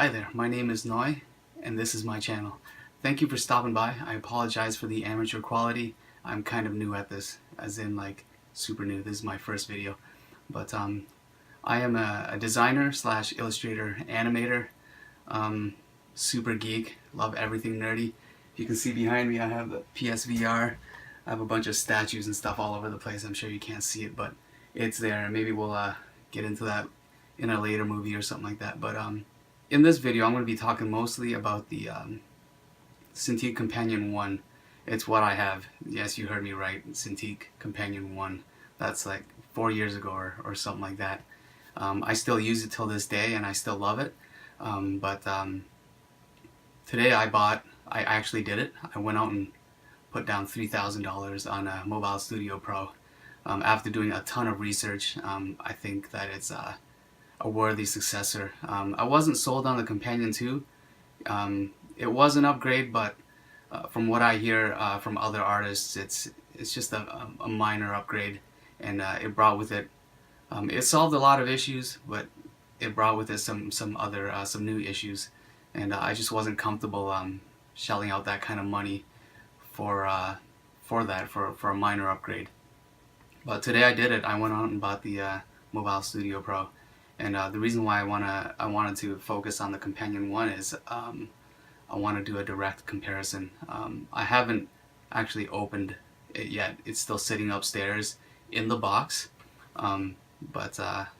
Hi there, my name is Noi, and this is my channel. Thank you for stopping by. I apologize for the amateur quality. I'm kind of new at this, as in like super new. This is my first video. But I am a designer slash illustrator animator, super geek, love everything nerdy. You can see behind me I have the PSVR. I have a bunch of statues and stuff all over the place. I'm sure you can't see it, but it's there. Maybe we'll get into that in a later movie or something like that. But in this video, I'm going to be talking mostly about the Cintiq Companion 1. It's what I have. Yes, you heard me right. Cintiq Companion 1. That's like 4 years ago or something like that. I still use it till this day and I still love it. But today I actually did it. I went out and put down $3,000 on a Mobile Studio Pro. After doing a ton of research, I think that it's a worthy successor. I wasn't sold on the Companion 2. It was an upgrade, but from what I hear from other artists, it's just a minor upgrade, and it brought with it. It solved a lot of issues, but it brought with it some new issues, and I just wasn't comfortable shelling out that kind of money for a minor upgrade. But today I did it. I went out and bought the Mobile Studio Pro. And the reason why I wanted to focus on the Companion 1 is I want to do a direct comparison. I haven't actually opened it yet. It's still sitting upstairs in the box. But I'm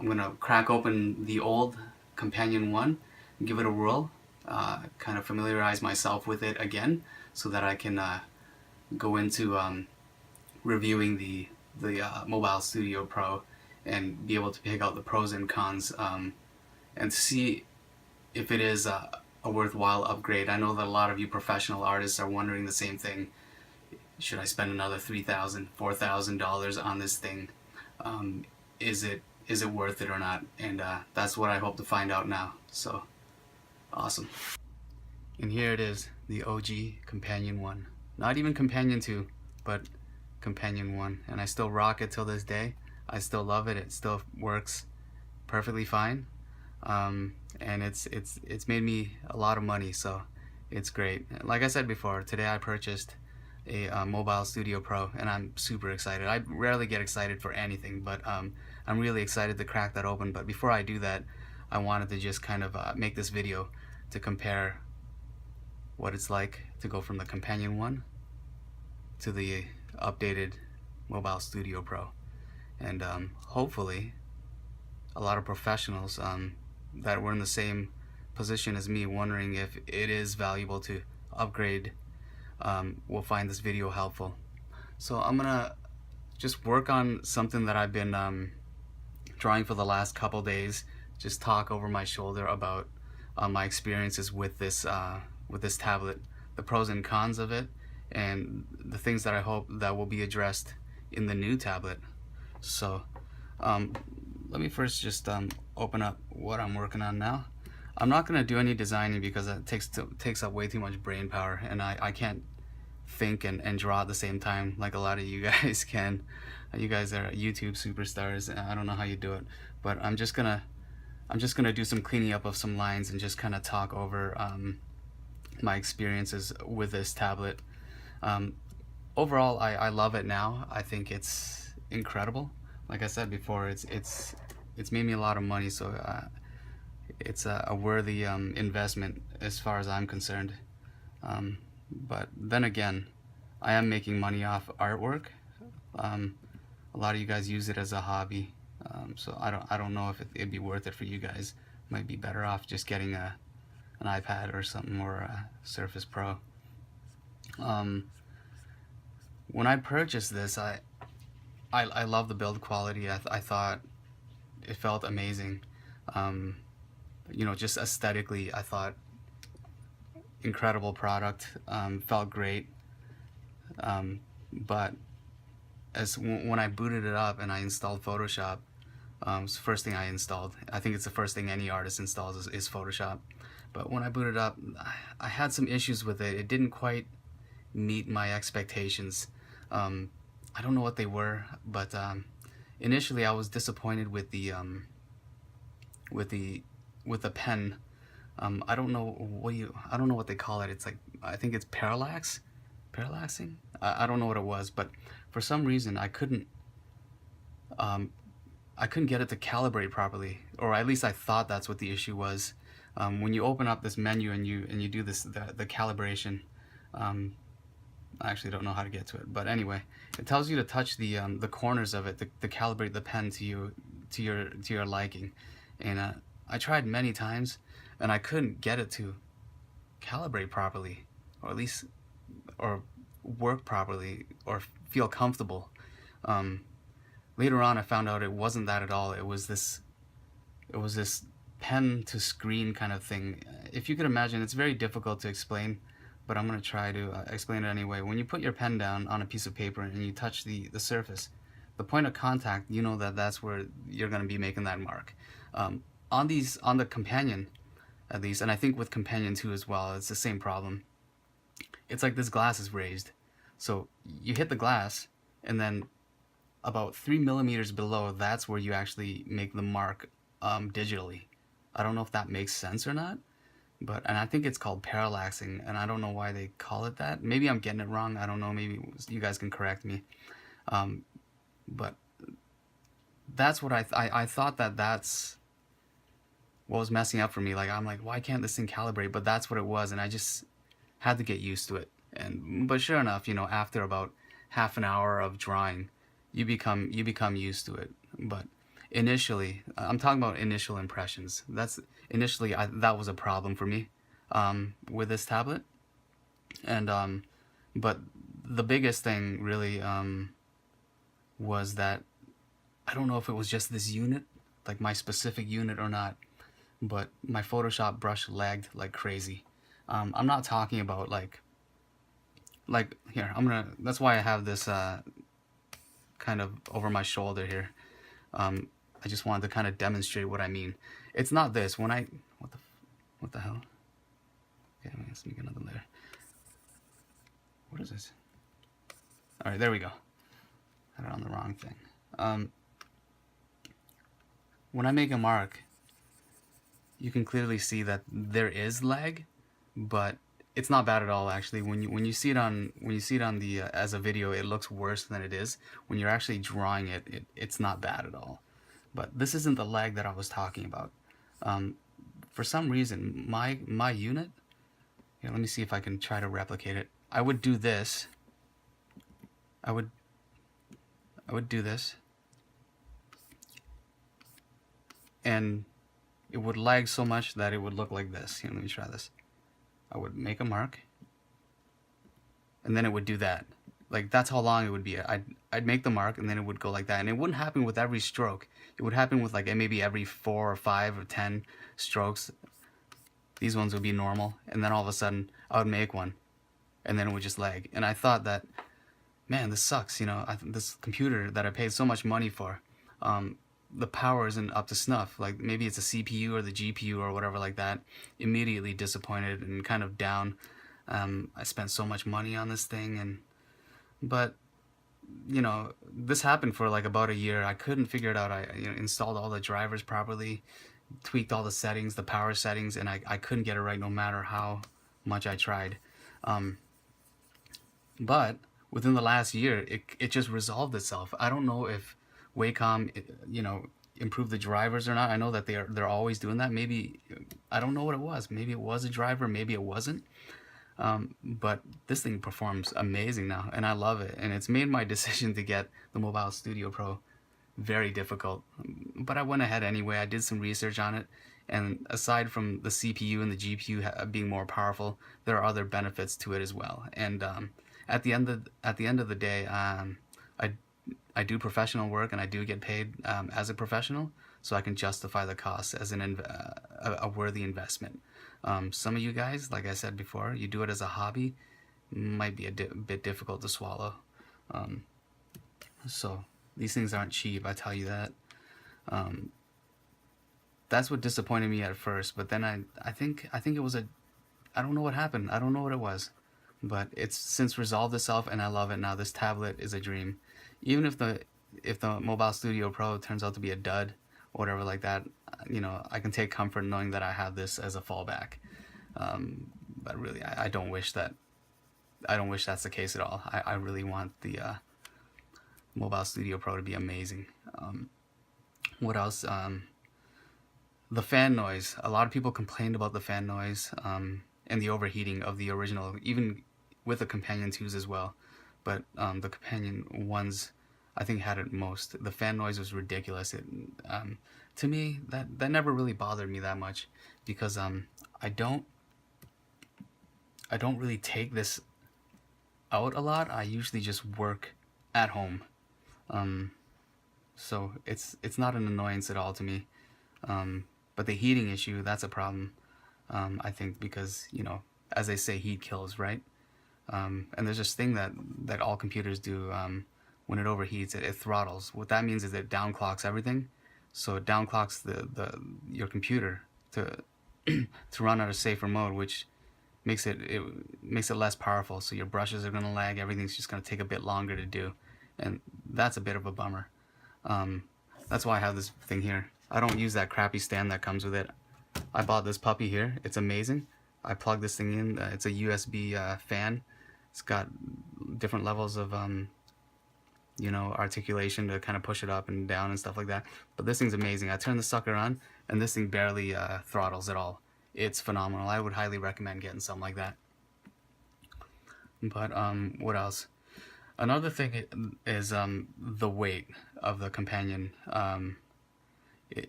going to crack open the old Companion 1 and give it a whirl. Kind of familiarize myself with it again so that I can go into reviewing the Mobile Studio Pro and be able to pick out the pros and cons and see if it is a worthwhile upgrade. I know that a lot of you professional artists are wondering the same thing. Should I spend another $3,000, $4,000 on this thing? Is it worth it or not? And that's what I hope to find out now. So, awesome. And here it is, the OG Companion 1. Not even Companion 2, but Companion 1. And I still rock it till this day. I still love it. It still works perfectly fine, and it's made me a lot of money, so it's great. Like I said before, today I purchased a Mobile Studio Pro, and I'm super excited. I rarely get excited for anything, but I'm really excited to crack that open. But before I do that, I wanted to just kind of make this video to compare what it's like to go from the Companion 1 to the updated Mobile Studio Pro. And hopefully a lot of professionals that were in the same position as me, wondering if it is valuable to upgrade, will find this video helpful. So I'm gonna just work on something that I've been drawing for the last couple days, just talk over my shoulder about my experiences with this tablet, the pros and cons of it, and the things that I hope that will be addressed in the new tablet. So let me first just open up what I'm working on now. I'm not going to do any designing because it takes up way too much brain power, and I can't think and draw at the same time like a lot of you guys can. You guys are YouTube superstars, and I don't know how you do it, but I'm just gonna do some cleaning up of some lines and just kind of talk over my experiences with this tablet. Overall, I love it now. I think it's incredible. Like I said before, it's made me a lot of money, so it's a worthy investment as far as I'm concerned. But then again, I am making money off artwork. A lot of you guys use it as a hobby, so I don't know if it'd be worth it for you guys. Might be better off just getting an iPad or something, or a Surface Pro. When I purchased this, I love the build quality. I thought it felt amazing. You know, just aesthetically, I thought incredible product. Felt great. But when I booted it up and I installed Photoshop, it's the first thing I installed. I think it's the first thing any artist installs is Photoshop. But when I booted up, I had some issues with it. It didn't quite meet my expectations. I don't know what they were, but initially I was disappointed with the pen I don't know I don't know what they call it. It's like, I think it's parallaxing. I don't know what it was, but for some reason um, I couldn't get it to calibrate properly, or at least I thought that's what the issue was. When you open up this menu and you do the calibration, um, I actually don't know how to get to it, but anyway, it tells you to touch the corners of it to calibrate the pen to your liking, and I tried many times, and I couldn't get it to calibrate properly, or at least or work properly, or feel comfortable. Um, Later on, I found out it wasn't that at all. It was this pen to screen kind of thing. If you could imagine, it's very difficult to explain, but I'm going to try to explain it anyway. When you put your pen down on a piece of paper and you touch the surface, the point of contact, you know that's where you're going to be making that mark. On the Companion, at least, and I think with Companion 2 as well, it's the same problem. It's like this glass is raised. So you hit the glass, and then about 3 millimeters below, that's where you actually make the mark digitally. I don't know if that makes sense or not, and I think it's called parallaxing, and I don't know why they call it that. Maybe I'm getting it wrong. I don't know. Maybe you guys can correct me. Um, but that's what I thought that's what was messing up for me. Like, I'm like, why can't this thing calibrate? But that's what it was, and I just had to get used to it. But sure enough, after about half an hour of drawing, you become used to it. But initially, I'm talking about initial impressions. That was a problem for me with this tablet, and but the biggest thing really was that I don't know if it was just this unit, like my specific unit or not, but my Photoshop brush lagged like crazy. I'm not talking about like here. That's why I have this kind of over my shoulder here. I just wanted to kind of demonstrate what I mean. It's not this. What the hell? Okay, let's make another layer. What is this? All right, there we go. Had it on the wrong thing. When I make a mark, you can clearly see that there is lag, but it's not bad at all. Actually, when you see it on the as a video, it looks worse than it is. When you're actually drawing it, it's not bad at all. But this isn't the lag that I was talking about. For some reason, my unit. Here, let me see if I can try to replicate it. I would do this. I would do this, and it would lag so much that it would look like this. Here, let me try this. I would make a mark, and then it would do that. Like, that's how long it would be. I'd make the mark, and then it would go like that. And it wouldn't happen with every stroke. It would happen with like maybe every 4 or 5 or 10 strokes. These ones would be normal, and then all of a sudden I would make one, and then it would just lag. And I thought that, man, this sucks. This computer that I paid so much money for, the power isn't up to snuff. Like, maybe it's a CPU or the GPU or whatever like that. Immediately disappointed and kind of down. I spent so much money on this thing, but this happened for like about a year. I couldn't figure it out. I installed all the drivers properly, tweaked all the settings, the power settings, and I couldn't get it right no matter how much I tried. But within the last year, it just resolved itself. I don't know if Wacom, improved the drivers or not. I know that they're always doing that. Maybe, I don't know what it was. Maybe it was a driver, maybe it wasn't. But this thing performs amazing now, and I love it. And it's made my decision to get the Mobile Studio Pro very difficult. But I went ahead anyway. I did some research on it, and aside from the CPU and the GPU being more powerful, there are other benefits to it as well. And at the end of the day, I do professional work, and I do get paid as a professional, so I can justify the cost as a worthy investment. Some of you guys, like I said before, you do it as a hobby, might be a bit difficult to swallow. So these things aren't cheap, I tell you that. That's what disappointed me at first, but then I think it was I don't know what happened. I don't know what it was, but it's since resolved itself, and I love it now. This tablet is a dream. Even if the Mobile Studio Pro turns out to be a dud, whatever like that, you know, I can take comfort knowing that I have this as a fallback. But really, I don't wish that. I don't wish that's the case at all. I really want the Mobile Studio Pro to be amazing. What else? The fan noise. A lot of people complained about the fan noise and the overheating of the original, even with the Companion 2s as well. But the Companion 1s, I think, had it most. The fan noise was ridiculous. To me, that never really bothered me that much, because I don't really take this out a lot. I usually just work at home, so it's not an annoyance at all to me. But the heating issue, that's a problem, I think, because, you know, as they say, heat kills, right? And there's this thing that all computers do. When it overheats, it throttles. What that means is it downclocks everything. So it downclocks your computer to to run at a safer mode, which makes it less powerful. So your brushes are going to lag. Everything's just going to take a bit longer to do, and that's a bit of a bummer. That's why I have this thing here. I don't use that crappy stand that comes with it. I bought this puppy here. It's amazing. I plug this thing in. It's a USB fan. It's got different levels of you know, articulation to kind of push it up and down and stuff like that. But this thing's amazing. I turn the sucker on, and this thing barely throttles at all. It's phenomenal. I would highly recommend getting something like that. But what else? Another thing is the weight of the Companion.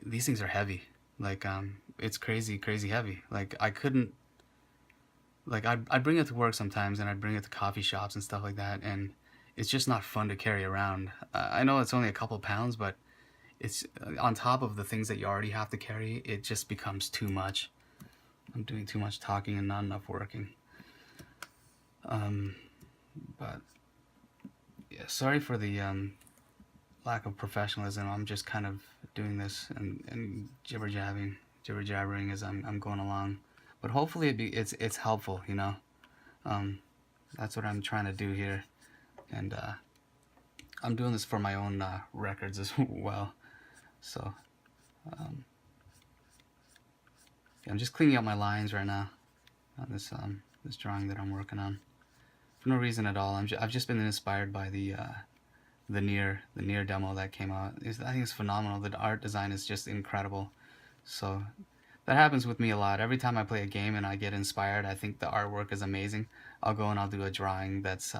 These things are heavy. Like it's crazy heavy. Like I couldn't. Like I'd bring it to work sometimes, and I'd bring it to coffee shops and stuff like that, and it's just not fun to carry around. I know it's only a couple pounds, but it's on top of the things that you already have to carry. It just becomes too much. I'm doing too much talking and not enough working. But yeah, sorry for the lack of professionalism. I'm just kind of doing this and jibber-jabbering as I'm going along. But hopefully it's helpful, you know. That's what I'm trying to do here. And I'm doing this for my own records as well. So yeah, I'm just cleaning up my lines right now on this drawing that I'm working on. For no reason at all. I've just been inspired by the Nier demo that came out. I think it's phenomenal. The art design is just incredible. So that happens with me a lot. Every time I play a game and I get inspired, I think the artwork is amazing, I'll go and I'll do a drawing that's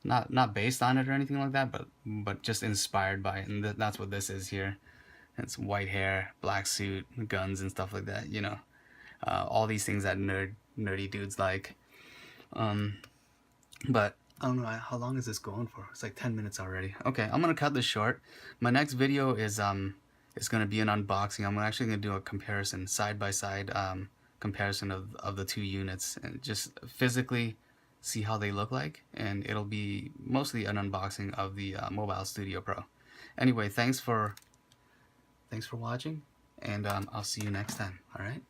not based on it or anything like that, but just inspired by it. And that's what this is here. It's white hair, black suit, guns and stuff like that, you know. All these things that nerdy dudes like. But I don't know, how long is this going for? It's like 10 minutes already. Okay, I'm gonna cut this short. My next video is gonna be an unboxing. I'm actually gonna do a comparison, side-by-side comparison of the two units, and just physically see how they look like, and it'll be mostly an unboxing of the Mobile Studio Pro. Anyway, thanks for watching, and I'll see you next time. All right.